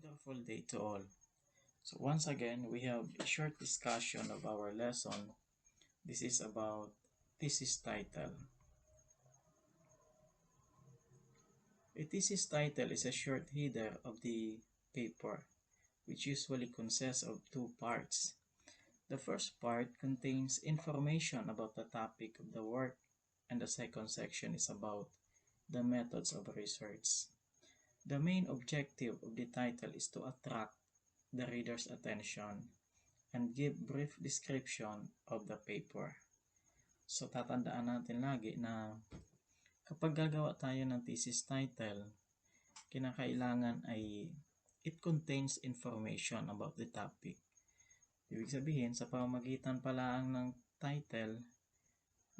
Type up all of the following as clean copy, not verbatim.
Wonderful day to all. So once again, we have a short discussion of our lesson. This is about thesis title. A thesis title is a short header of the paper, which usually consists of two parts. The first part contains information about the topic of the work, and the second section is about the methods of research. The main objective of the title is to attract the reader's attention and give brief description of the paper. So tatandaan natin lagi na kapag gagawa tayo ng thesis title, kinakailangan ay it contains information about the topic. Ibig sabihin, sa pamamagitan pala ng title,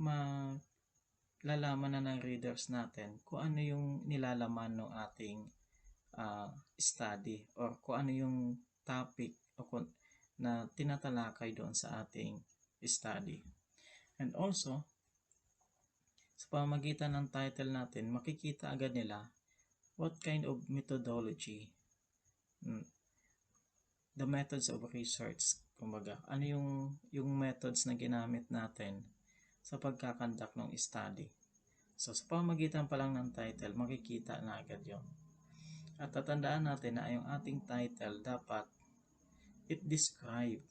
malalaman na ng readers natin kung ano yung nilalaman ng ating study or kung ano yung topic o na tinatalakay doon sa ating study. And also, sa pamamagitan ng title natin, makikita agad nila what kind of methodology, the methods of research, kumbaga, ano yung methods na ginamit natin sa pagkakandak ng study. So, sa pamamagitan pa lang ng title, makikita na agad yun. At tatandaan natin na yung ating title dapat it describe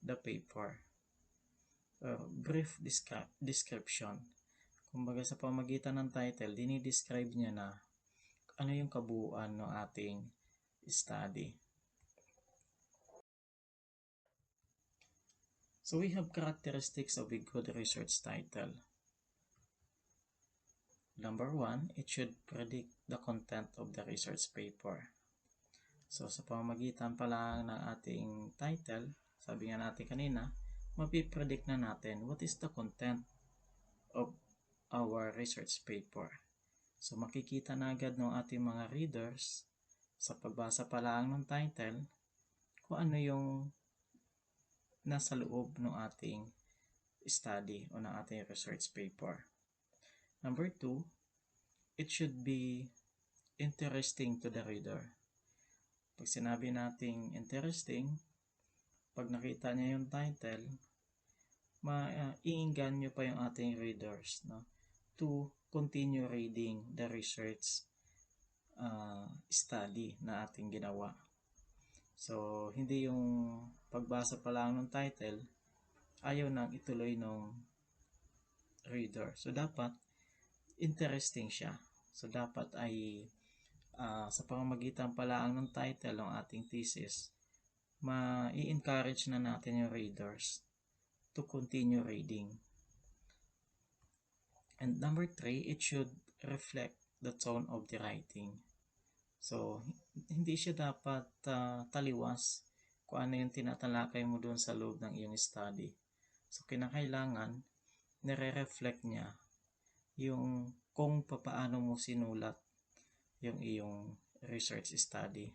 the paper. Brief description. Kumbaga sa pamagitan ng title, dinidescribe niya na ano yung kabuuan ng ating study. So we have characteristics of a good research title. Number 1, it should predict the content of the research paper. So sa pamamagitan pa lang ng ating title, sabi nga natin kanina, mapipredict na natin what is the content of our research paper. So makikita na agad ng ating mga readers sa pagbasa pa lang ng title kung ano yung nasa loob ng ating study o ng ating research paper. Number 2, it should be interesting to the reader. Pag sinabi nating interesting, pag nakita niya yung title, maiinggan nyo pa yung ating readers, no, to continue reading the research study na ating ginawa. So, hindi yung pagbasa pa lang ng title, ayaw nang ituloy ng reader. So, dapat interesting siya. So, dapat ay sa pamamagitan pa lang ng title ng ating thesis, ma-encourage na natin yung readers to continue reading. And number 3, it should reflect the tone of the writing. So, hindi siya dapat taliwas kung ano yung tinatalakay mo doon sa loob ng iyong study. So, kinakailangan nire-reflect niya yung kung paano mo sinulat yung iyong research study.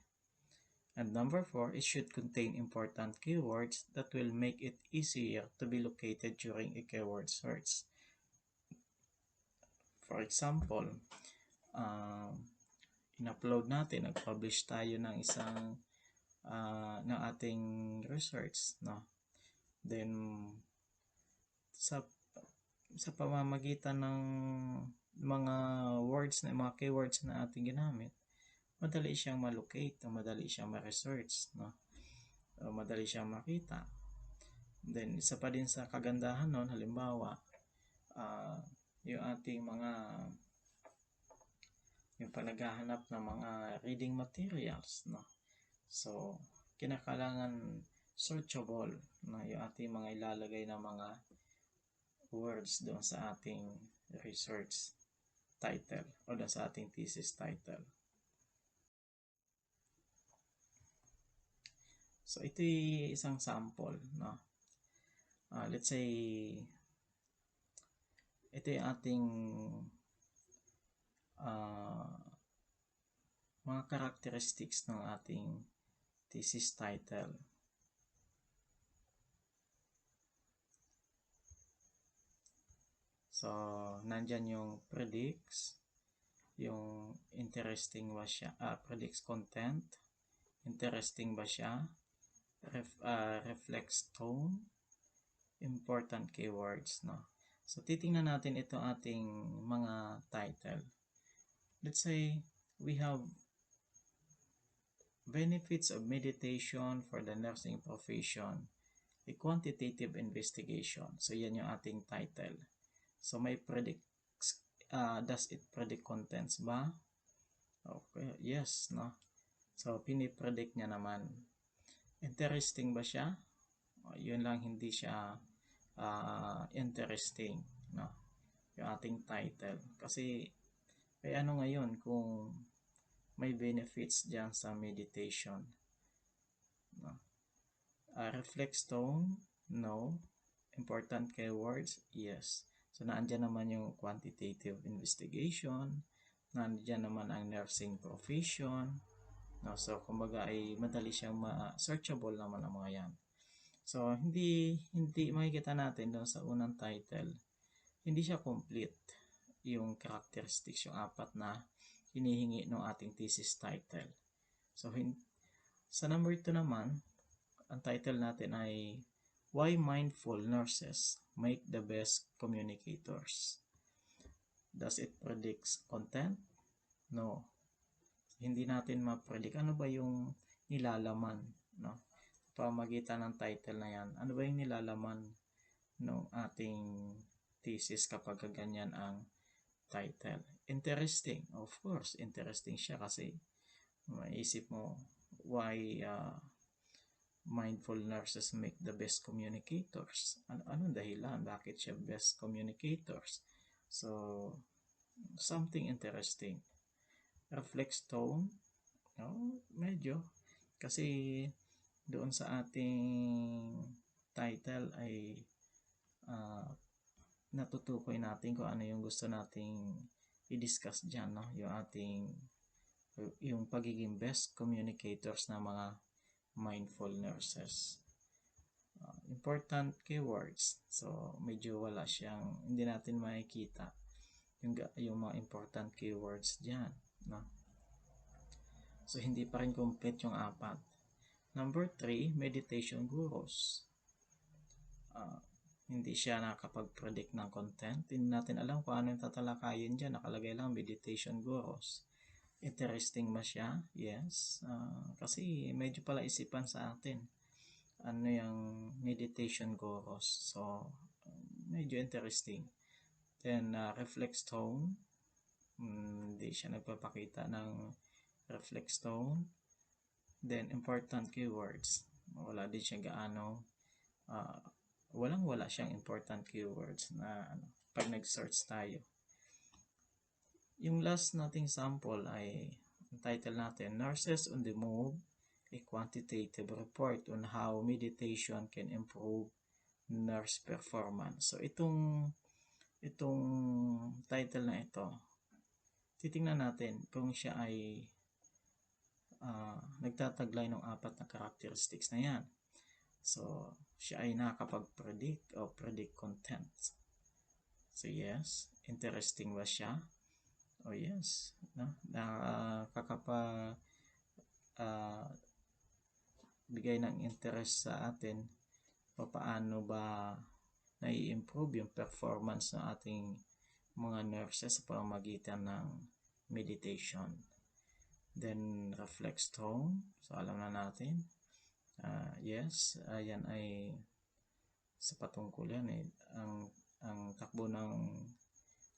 And number 4, it should contain important keywords that will make it easier to be located during a keyword search. For example, in-upload natin, nag-publish tayo ng isang ng ating research, no? Then sa pamamagitan ng mga words na mga keywords na ating ginamit, madali siyang ma-locate, madali siyang ma-research, no? Madali siyang makita. Then isa pa din sa kagandahan nun, halimbawa, yung ating yung panaghahanap ng mga reading materials, no? So, kinakailangan searchable na yung ating mga ilalagay na mga words doon sa ating research title o doon sa ating thesis title. So, ito yung isang sample, no? Let's say, ito yung ating mga characteristics ng ating thesis title. So, nandyan yung predicts, Yung interesting ba siya, predicts content, interesting ba siya, reflects tone, important keywords, no? So, titingnan natin ito ating mga title. Let's say, we have benefits of meditation for the nursing profession, a quantitative investigation. So, yan yung ating title. So, may predicts, does it predict contents ba? Okay, yes, no? So, pinipredict niya naman. Interesting ba siya? Yun lang, hindi siya interesting, no? Yung ating title. Kasi, ano ngayon kung may benefits dyan sa meditation, no? Reflex tone? No. Important keywords? Yes. So, naandyan naman yung quantitative investigation, naandyan naman ang nursing profession, no? So, kumbaga ay madali siyang searchable naman ang mga yan. So, hindi makikita natin doon sa unang title, hindi siya complete yung characteristics, yung apat na hinihingi ng ating thesis title. So, sa number 2 naman, ang title natin ay Why Mindful Nurses Make the Best Communicators. Does it predict content? No. Hindi natin ma-predict ano ba yung nilalaman, no? Pamagitan ng title na yan, ano ba yung nilalaman ng ating thesis kapag ganyan ang title. Interesting, of course, interesting siya kasi maisip mo why mindful nurses make the best communicators. Anong dahilan? Bakit siya best communicators? So, something interesting. Reflects tone? No, medyo. Kasi doon sa ating title ay natutukoy natin kung ano yung gusto nating i-discuss dyan, no? Yung pagiging best communicators na mga mindful nurses. Important keywords. So, medyo wala siyang, hindi natin makikita yung mga important keywords dyan, no? So, hindi pa rin complete yung apat. Number 3, meditation gurus. Hindi siya nakapag-predict ng content. Hindi natin alam kung ano yung tatalakayin dyan. Nakalagay lang meditation gurus. Interesting ba siya? Yes. Kasi medyo pala isipan sa atin. Ano yung meditation gurus. So, medyo interesting. Then, reflex tone. Hindi siya nagpapakita ng reflex tone. Then, important keywords. Wala din siya gaano. Wala siyang important keywords na pag nag-search tayo. Yung last nating sample ay ang title natin, Nurses on the Move, a quantitative report on how meditation can improve nurse performance. So itong title na ito, titingnan natin kung siya ay nagtataglay ng apat na characteristics na yan. So, siya ay nakakapag-predict o predict content. So, yes. Interesting ba siya? Oh, yes. No? Bigay ng interest sa atin paano ba nai-improve yung performance ng ating mga nurses sa pamamagitan ng meditation. Then, reflex tone. So, alam na natin. Yes, yan ay sa patungkulan ang takbo ng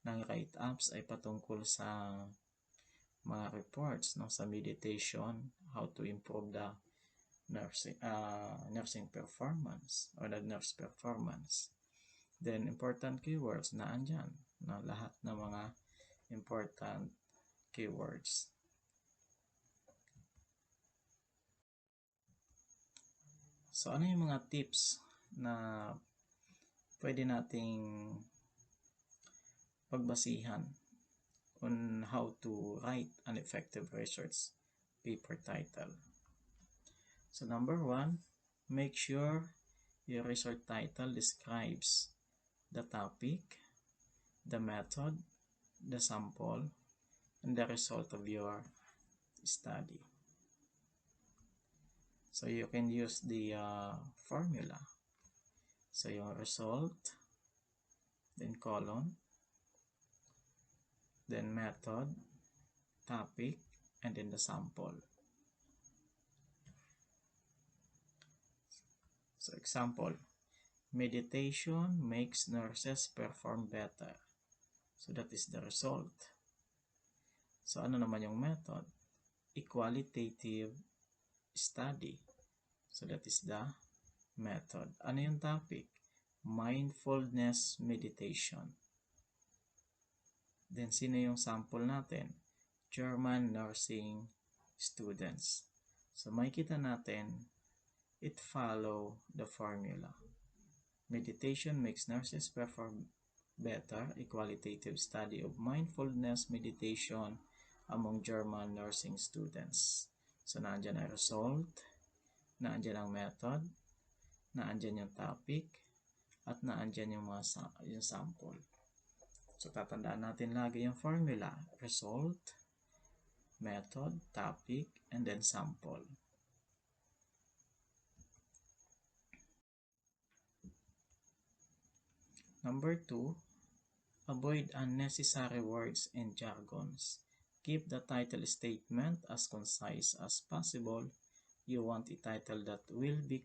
write-ups ay patungkol sa mga reports, no, sa meditation, how to improve the nursing performance or the nurse performance. Then important keywords na andyan, na lahat ng mga important keywords. So, ano yung mga tips na pwede nating pagbasihan on how to write an effective research paper title? So, number 1, make sure your research title describes the topic, the method, the sample, and the result of your study. So you can use the formula. So your result, then colon, then method, topic, and then the sample. So example, meditation makes nurses perform better. So that is the result. So ano naman yung method? Equalitative study. So that is the method. Ano yung topic? Mindfulness meditation. Then sino yung sample natin? German nursing students. So makikita natin, it follow the formula. Meditation makes nurses perform better. Equalitative study of mindfulness meditation among German nursing students. So naandyan ang result, naandyan ang method, naandyan yung topic, at naandyan yung yung sample. So tatandaan natin lagi yung formula. Result, method, topic, and then sample. Number 2, avoid unnecessary words and jargons. Keep the title statement as concise as possible. You want a title that will be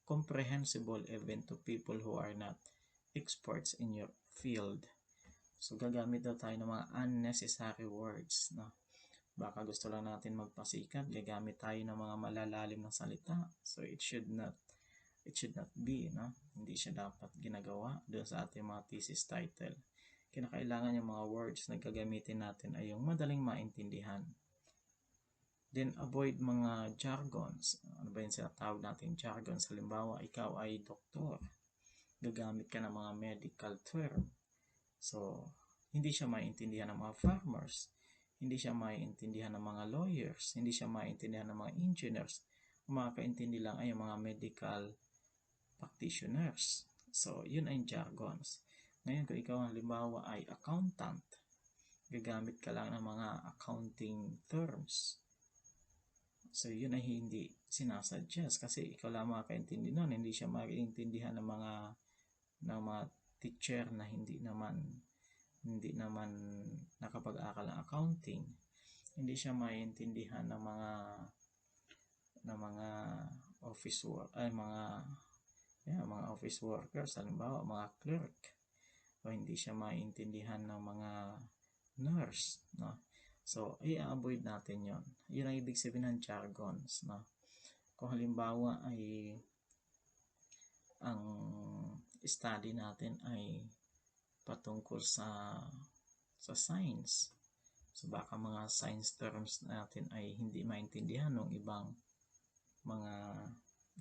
comprehensible even to people who are not experts in your field. So gagamit daw tayo ng mga unnecessary words, no? Baka gusto lang natin magpasikat, gagamit tayo ng mga malalalim na salita. So it should not be, no? Hindi siya dapat ginagawa doon sa ating mga thesis title. Kinakailangan yung mga words na gagamitin natin ay yung madaling maintindihan. Then avoid mga jargons. Ano ba yung sinatawag natin jargons? Halimbawa, ikaw ay doktor. Gagamit ka ng mga medical term. So, hindi siya maintindihan ng mga farmers. Hindi siya maintindihan ng mga lawyers. Hindi siya maintindihan ng mga engineers. Ang makakaintindi lang ay yung mga medical practitioners. So, yun ay jargons. Ngayon, kung ikaw halimbawa ay accountant, gagamit ka lang ng mga accounting terms. So, yun ay hindi sinasuggest kasi ikaw lang makakaintindi nun. Hindi siya maintindihan ng mga teacher na hindi naman nakapag-aral ng accounting. Hindi siya maintindihan ng mga office work mga office workers, halimbawa mga clerk, o hindi siya maintindihan ng mga nurse, no? So i-avoid natin yon. Yun ang ibig sabihin ng jargons, no? Kung halimbawa ay ang study natin ay patungkol sa science, so baka mga science terms natin ay hindi maintindihan ng ibang mga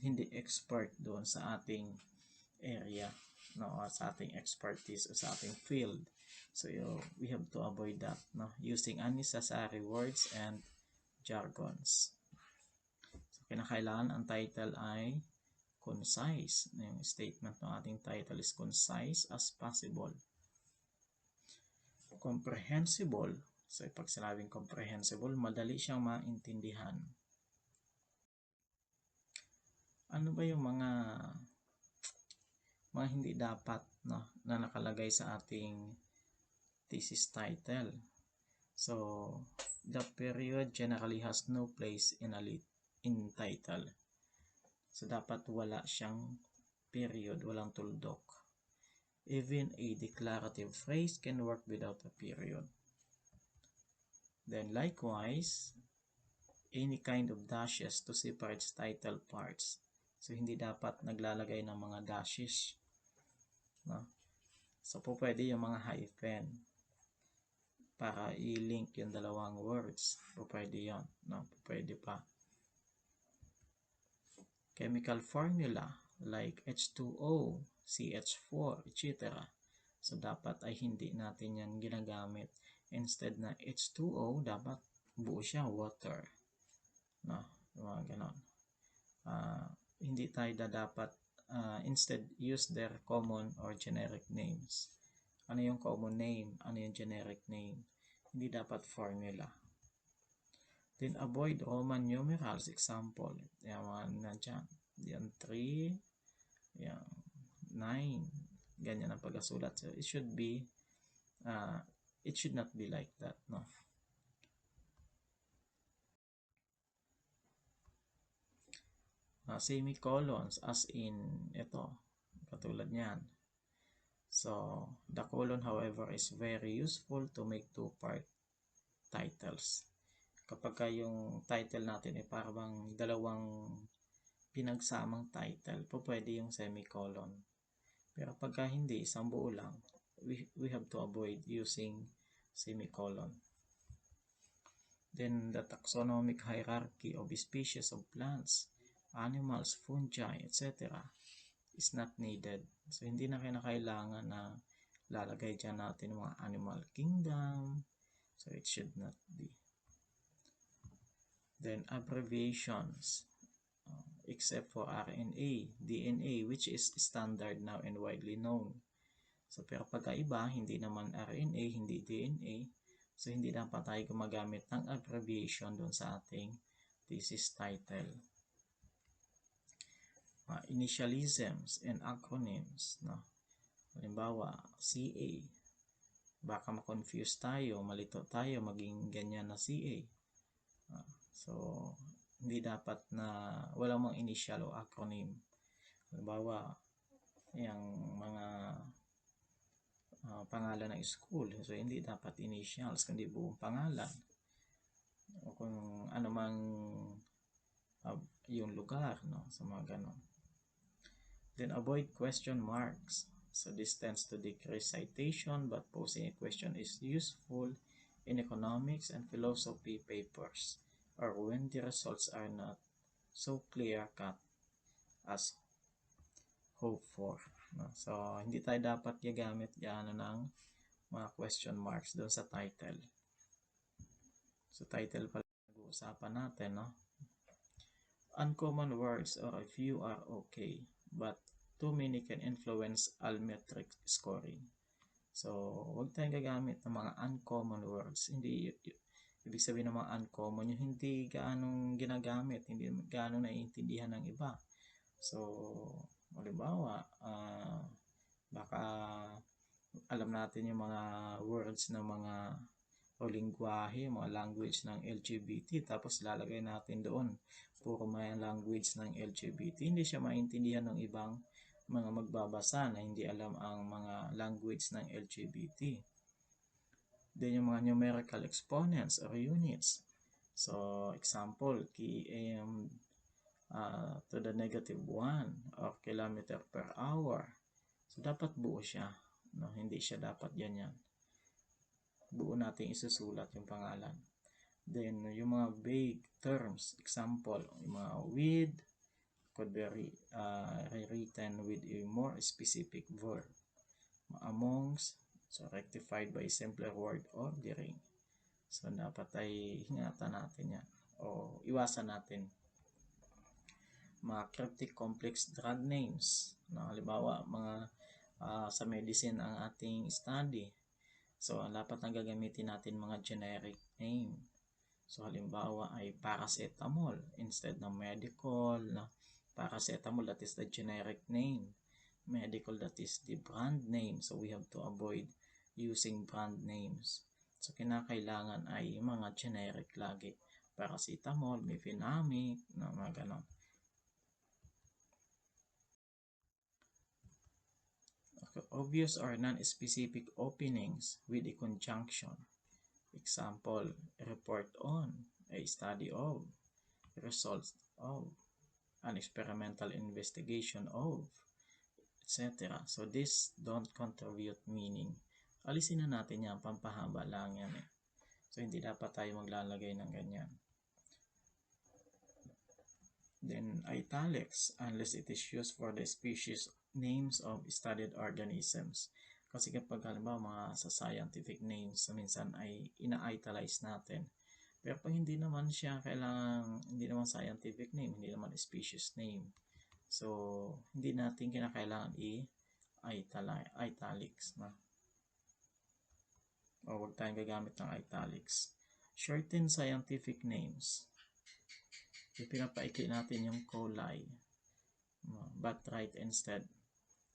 hindi expert doon sa ating area, no, sa ating expertise o sa ating field. So we have to avoid that, no, using unnecessary words and jargons. So kinakailangan ang title ay concise. Yung statement ng ating title is concise as possible. Comprehensible. So pag sinabing comprehensible, madali siyang maintindihan. Ano ba yung mga hindi dapat, no, na nakalagay sa ating thesis title? So the period generally has no place in title. So dapat wala siyang period, walang tuldok. Even a declarative phrase can work without a period. Then likewise, any kind of dashes to separate title parts. So hindi dapat naglalagay ng mga dashes, no? So po pwede yung mga hyphen para i-link yung dalawang words. Po pwede yun, no? Po pwede pa. Chemical formula like H2O, CH4, etc. So dapat ay hindi natin yan ginagamit. Instead na H2O, dapat buo siya water, no? Mga ganon. Hindi tayo dapat instead use their common or generic names. Ano yung common name? Ano yung generic name? Hindi dapat formula. Then avoid Roman numerals. Example, yung mga nandyan. Yan 3, yan 9. Ganyan ang pagkasulat. So it should be, it should not be like that, no? Semicolons as in ito, katulad niyan. So the colon, however, is very useful to make two-part titles. Kapag yung title natin ay parang dalawang pinagsamang title, po pwede yung semicolon. Pero pagka hindi, isang buo lang, we have to avoid using semicolon. Then the taxonomic hierarchy of species of plants, animals, fungi, etc. is not needed. So hindi na kinakailangan na lalagay dyan natin mga animal kingdom. So it should not be. Then abbreviations, except for RNA, DNA, which is standard now and widely known. So pero pagkaiba, hindi naman RNA, hindi DNA, so hindi dapat tayo gumagamit ng abbreviation doon sa ating thesis title. Initialisms and acronyms, no? Halimbawa, CA, baka ma-confuse tayo, malito tayo, maging ganyan na CA. So hindi dapat na walang mga initial o acronym. Halimbawa, yung mga pangalan ng school, so hindi dapat initials kundi buong pangalan, o kung ano mang yung lugar, no? So mga ganon. Then avoid question marks. So this tends to decrease citation, but posing a question is useful in economics and philosophy papers, or when the results are not so clear-cut as hoped for. No? So hindi tayo dapat gagamit gaano ng mga question marks doon sa title. So title pala nag-uusapan natin, no? Uncommon words or a few are okay, but too many can influence almetric scoring. So huwag tayong gagamit ng mga uncommon words. Hindi ibig sabihin ng mga uncommon, yung hindi gaanong ginagamit, hindi gaano naiintindihan ng iba. So halimbawa, baka alam natin yung mga words ng mga o lingwahe, mga language ng LGBT, tapos lalagay natin doon puro may language ng LGBT. Hindi siya maintindihan ng ibang mga magbabasa na hindi alam ang mga language ng LGBT. Then yung mga numerical exponents or units. So example, km to the -1 or kilometer per hour. So dapat buo siya, no? Hindi siya dapat ganyan. Buo natin isusulat yung pangalan. Then yung mga vague terms, example, yung mga with could be rewritten with a more specific verb. Amongst, so rectified by simpler word ordering. So dapat ay ingatan natin yan o iwasan natin. Mga cryptic complex drug names, no? Halimbawa mga sa medicine ang ating study, so dapat ang gagamitin natin mga generic name. So halimbawa ay paracetamol instead ng medical, no? Paracetamol, that is the generic name. Medical, that is the brand name. So we have to avoid using brand names. So kinakailangan ay mga generic lagi. Paracetamol, mefenamic, no? Mga ganon. Okay. Obvious or non-specific openings with a conjunction. Example, report on, a study of, results of, an experimental investigation of, etc. So this don't contribute meaning. Alisin na natin yan, pampahaba lang yan eh. So hindi dapat tayo maglalagay ng ganyan. Then italics, unless it is used for the species names of studied organisms. Kasi kapag halimbawa mga sa scientific names, minsan ay ina-italize natin. Pero pag hindi naman siya kailangan, hindi naman scientific name, hindi naman species name, so hindi natin kinakailangan i-italics na. O huwag tayong gagamit ng italics. Shorten scientific names. Ipinapaikli natin yung coli. But write instead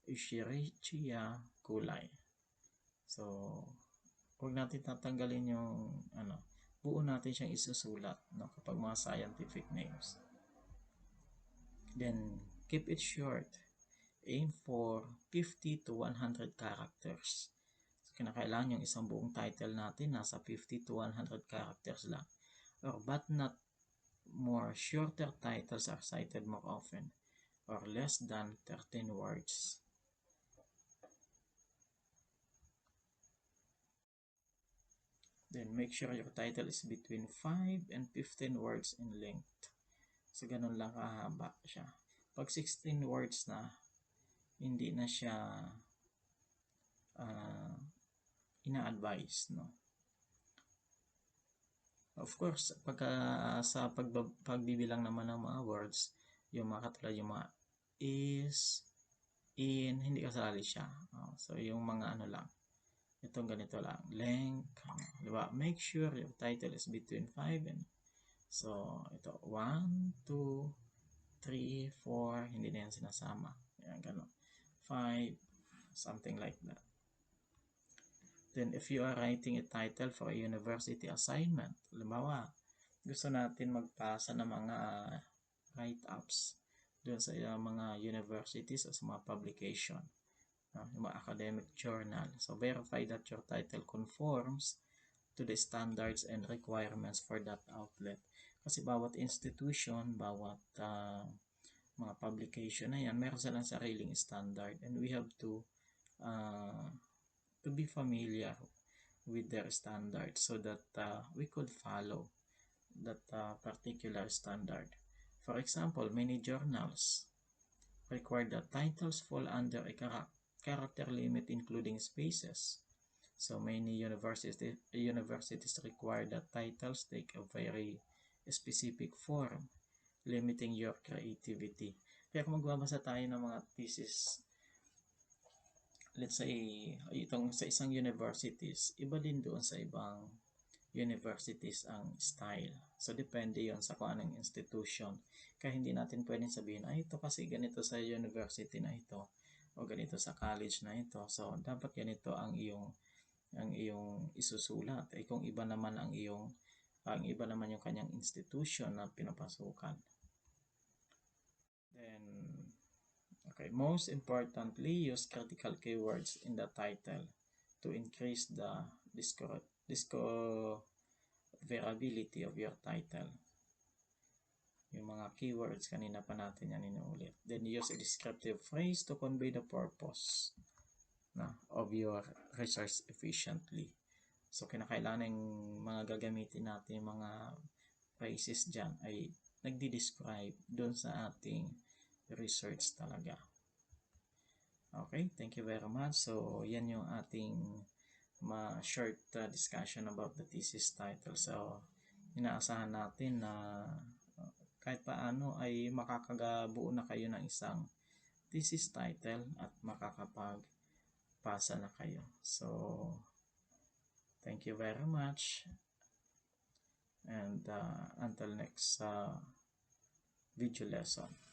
Escherichia coli. So, huwag natin tatanggalin yung buo natin siyang isusulat, no, kapag mga scientific names. Then, keep it short. Aim for 50 to 100 characters. So, kinakailangan yung isang buong title natin nasa 50 to 100 characters lang. But not more. Shorter titles are cited more often, or less than 13 words. Then make sure your title is between 5 and 15 words in length. So ganun lang kahaba siya. Pag 16 words na, hindi na siya ina-advise, no? Of course, pagka sa pagbibilang naman ng mga words, yung mga katulad yung mga is, in, hindi kasali siya. So yung mga lang, itong ganito lang, length, diba? Make sure your title is between 5 and so ito 1, 2, 3, 4, hindi na yan sinasama. Yan, ganun. 5, something like that. Then if you are writing a title for a university assignment, halimbawa, gusto natin magpasa ng mga write-ups doon sa mga universities o sa mga publication, yung mga academic journal. So verify that your title conforms to the standards and requirements for that outlet. Kasi bawat institution, bawat mga publication na yan, meron silang sariling standard, and we have to be familiar with their standards so that we could follow that particular standard. For example, many journals require that titles fall under a character limit including spaces. So many universities require that titles take a very specific form, limiting your creativity. Kaya kung magbabasa tayo ng mga thesis, let's say, itong sa isang universities, iba din doon sa ibang universities ang style. So, depende yon sa kung anong institution. Kaya hindi natin pwedeng sabihin, ito kasi ganito sa university na ito, o ganito sa college na ito. So, dapat ganito ang iyong isusulat. Kung iba naman iba naman yung kanyang institution na pinapasukan. Then, okay, most importantly, use critical keywords in the title to increase the discoverability of your title. Yung mga keywords, kanina pa natin yan inuulit. Then use a descriptive phrase to convey the purpose of your research efficiently. So, kinakailangan yung mga gagamitin natin, yung mga phrases dyan ay nagdi-describe doon sa ating research talaga. Okay, thank you very much. So, yan yung ating short discussion about the thesis title. So, inaasahan natin na kahit paano ay makakagabuo na kayo ng isang thesis title at makakapagpasa na kayo. So, thank you very much. And until next video lesson.